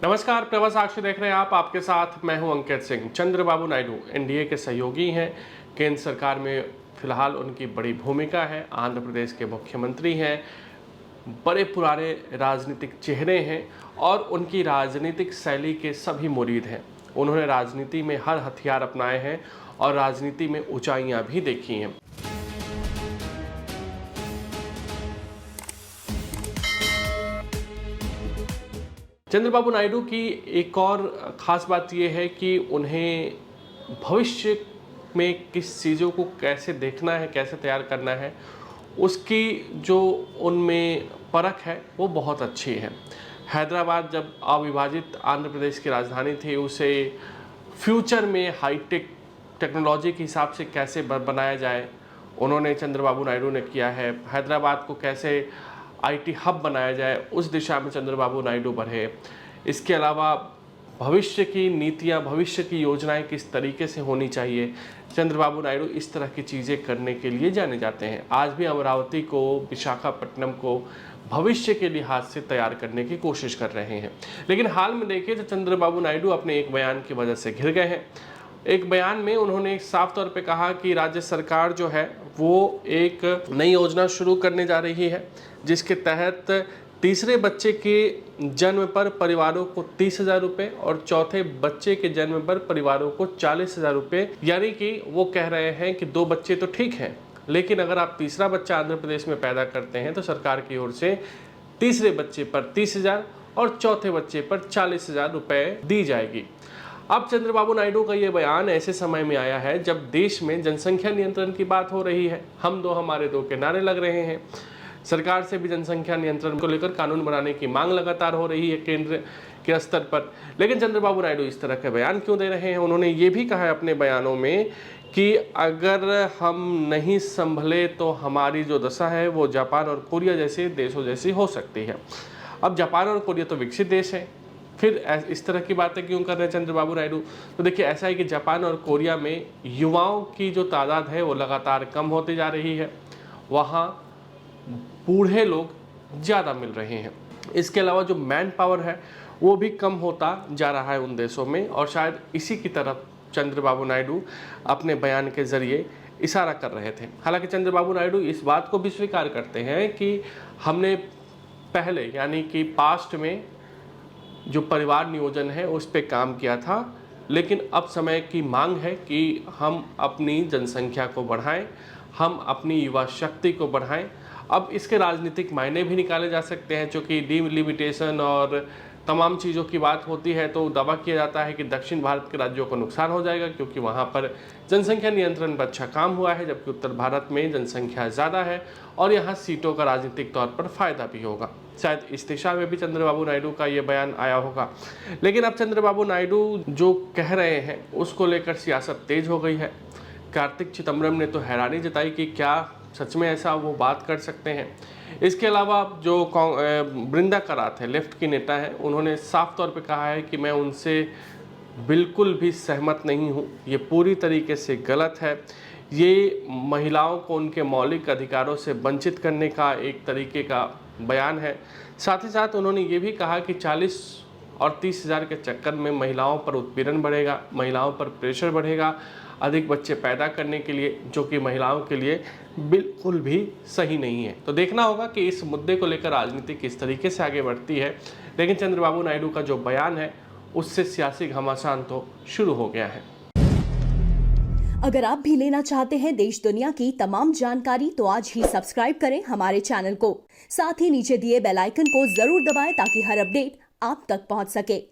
नमस्कार, प्रवास साक्षी देख रहे हैं आप। आपके साथ मैं हूं अंकित सिंह। चंद्रबाबू नायडू एनडीए के सहयोगी हैं। केंद्र सरकार में फिलहाल उनकी बड़ी भूमिका है। आंध्र प्रदेश के मुख्यमंत्री हैं, बड़े पुराने राजनीतिक चेहरे हैं और उनकी राजनीतिक शैली के सभी मुरीद हैं। उन्होंने राजनीति में हर हथियार अपनाए हैं और राजनीति में ऊंचाइयां भी देखी हैं। चंद्रबाबू नायडू की एक और ख़ास बात यह है कि उन्हें भविष्य में किस चीज़ों को कैसे देखना है, कैसे तैयार करना है, उसकी जो उनमें परख है वो बहुत अच्छी है। हैदराबाद जब अविभाजित आंध्र प्रदेश की राजधानी थी, उसे फ्यूचर में हाईटेक टेक्नोलॉजी के हिसाब से कैसे बनाया जाए, उन्होंने चंद्रबाबू नायडू ने किया है। हैदराबाद को कैसे आईटी हब बनाया जाए, उस दिशा में चंद्रबाबू नायडू बढ़े। इसके अलावा भविष्य की नीतियां, भविष्य की योजनाएं किस तरीके से होनी चाहिए, चंद्रबाबू नायडू इस तरह की चीज़ें करने के लिए जाने जाते हैं। आज भी अमरावती को, विशाखापट्टनम को भविष्य के लिहाज से तैयार करने की कोशिश कर रहे हैं। लेकिन हाल में देखिए तो चंद्रबाबू नायडू अपने एक बयान की वजह से घिर गए हैं। एक बयान में उन्होंने साफ तौर पे कहा कि राज्य सरकार जो है वो एक नई योजना शुरू करने जा रही है, जिसके तहत तीसरे बच्चे के जन्म पर परिवारों को 30,000 रुपये और चौथे बच्चे के जन्म पर परिवारों को 40,000 रुपये। यानी कि वो कह रहे हैं कि 2 बच्चे तो ठीक हैं, लेकिन अगर आप तीसरा बच्चा आंध्र प्रदेश में पैदा करते हैं तो सरकार की ओर से तीसरे बच्चे पर 30,000 और चौथे बच्चे पर 40,000 रुपये दी जाएगी। अब चंद्रबाबू नायडू का ये बयान ऐसे समय में आया है जब देश में जनसंख्या नियंत्रण की बात हो रही है। हम दो हमारे दो के नारे लग रहे हैं। सरकार से भी जनसंख्या नियंत्रण को लेकर कानून बनाने की मांग लगातार हो रही है केंद्र के स्तर पर। लेकिन चंद्रबाबू नायडू इस तरह के बयान क्यों दे रहे हैं? उन्होंने ये भी कहा है अपने बयानों में कि अगर हम नहीं संभले तो हमारी जो दशा है वो जापान और कोरिया जैसे देशों जैसी हो सकती है। अब जापान और कोरिया तो विकसित देश है, फिर इस तरह की बातें क्यों कर रहे हैं चंद्रबाबू नायडू? तो देखिए, ऐसा है कि जापान और कोरिया में युवाओं की जो तादाद है वो लगातार कम होती जा रही है। वहाँ बूढ़े लोग ज़्यादा मिल रहे हैं। इसके अलावा जो मैन पावर है वो भी कम होता जा रहा है उन देशों में, और शायद इसी की तरफ चंद्रबाबू नायडू अपने बयान के ज़रिए इशारा कर रहे थे। हालांकि चंद्रबाबू नायडू इस बात को भी स्वीकार करते हैं कि हमने पहले यानी कि पास्ट में जो परिवार नियोजन है उस पर काम किया था, लेकिन अब समय की मांग है कि हम अपनी जनसंख्या को बढ़ाएं, हम अपनी युवा शक्ति को बढ़ाएं। अब इसके राजनीतिक मायने भी निकाले जा सकते हैं, चूँकि डिलिमिटेशन और तमाम चीज़ों की बात होती है तो दावा किया जाता है कि दक्षिण भारत के राज्यों को नुकसान हो जाएगा, क्योंकि वहाँ पर जनसंख्या नियंत्रण पर अच्छा काम हुआ है, जबकि उत्तर भारत में जनसंख्या ज़्यादा है और यहाँ सीटों का राजनीतिक तौर पर फायदा भी होगा। शायद इस दिशा में भी चंद्रबाबू नायडू का ये बयान आया होगा। लेकिन अब चंद्रबाबू नायडू जो कह रहे हैं उसको लेकर सियासत तेज हो गई है। कार्तिक चिदम्बरम ने तो हैरानी जताई कि क्या सच में ऐसा वो बात कर सकते हैं। इसके अलावा जो बृंदा करात है, लेफ्ट की नेता है, उन्होंने साफ तौर पे कहा है कि मैं उनसे बिल्कुल भी सहमत नहीं हूँ, ये पूरी तरीके से गलत है। ये महिलाओं को उनके मौलिक अधिकारों से वंचित करने का एक तरीके का बयान है। साथ ही साथ उन्होंने ये भी कहा कि 40 और 30,000 के चक्कर में महिलाओं पर उत्पीड़न बढ़ेगा, महिलाओं पर प्रेशर बढ़ेगा अधिक बच्चे पैदा करने के लिए, जो कि महिलाओं के लिए बिल्कुल भी सही नहीं है। तो देखना होगा कि इस मुद्दे को लेकर राजनीति किस तरीके से आगे बढ़ती है। लेकिन चंद्रबाबू नायडू का जो बयान है उससे सियासी घमासान तो शुरू हो गया है। अगर आप भी लेना चाहते हैं देश दुनिया की तमाम जानकारी तो आज ही सब्सक्राइब करें हमारे चैनल को। साथ ही नीचे दिए बेल आइकन को जरूर दबाएं ताकि हर अपडेट आप तक पहुंच सके।